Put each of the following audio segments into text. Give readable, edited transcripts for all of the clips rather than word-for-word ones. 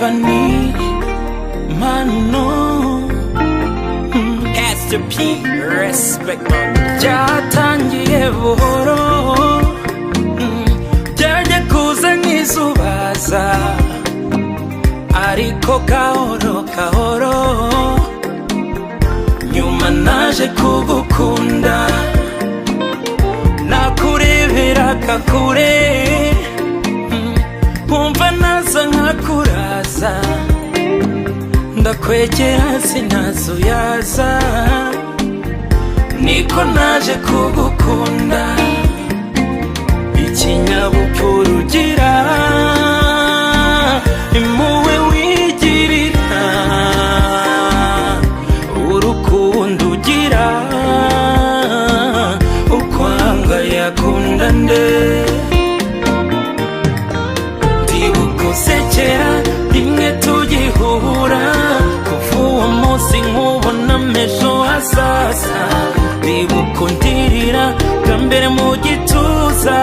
Tiffany Mano Pastor P respect byatangiye buhoro byajya kuza nk'izubaza ariko gahoro gahoro nyuma naje kugukunda nakureberaga kure nkumva naza nkakuraza ndakwegera sinazuyaza niko naje kugukunda ikinyabupfura ugira impuhwe wigirira urukundo ugira ukwanga yakunda nde ndibugusekera rimwe tugihura kuva uwo munsi nkubona ejo hazaza ndibukundirira bwa mbere mu gituza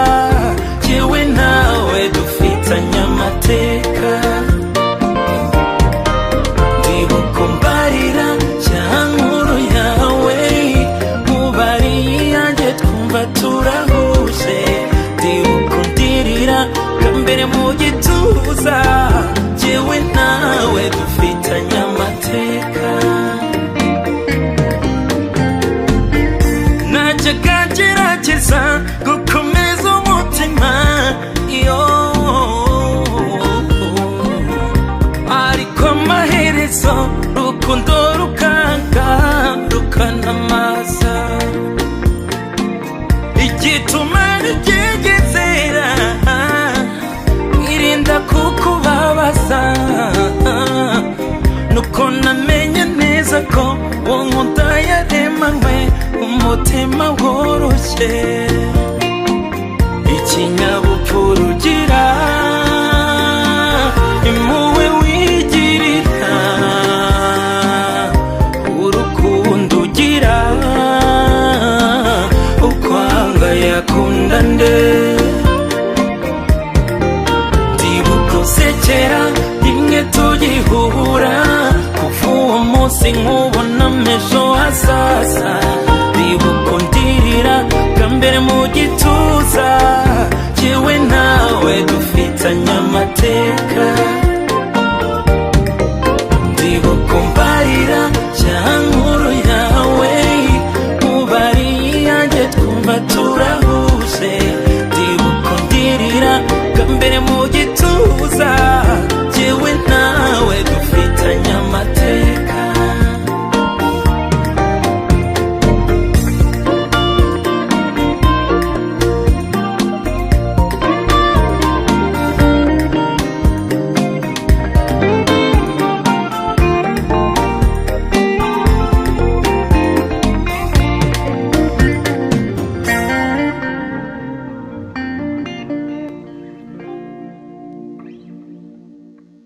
yewe nawe dufitanye amateka ndibukumbarira cya nkuru yawe mubariye iyanjye twumva turahuje ndibukundirira bwa mbere mu gituza yewe nawe dufitanye amateka najyaga ngerageza gukomeza umutima iyo ariko amaherezo rukundo rukanga rukanamaza igituma ntigegezera irinda kukubabaza nuko namenye neza ko uwo nkunda yaremanywe umutima woroshye ikinyabupfura ugira impuhwe wigirira urukundo ugira ukwanga yakunda nde ndibugusekera rimwe tugihura kuva uwo munsi nkubona ejo hazaza ndibukundirira bwa mbere mu gituza yewe nawe dufitanye amateka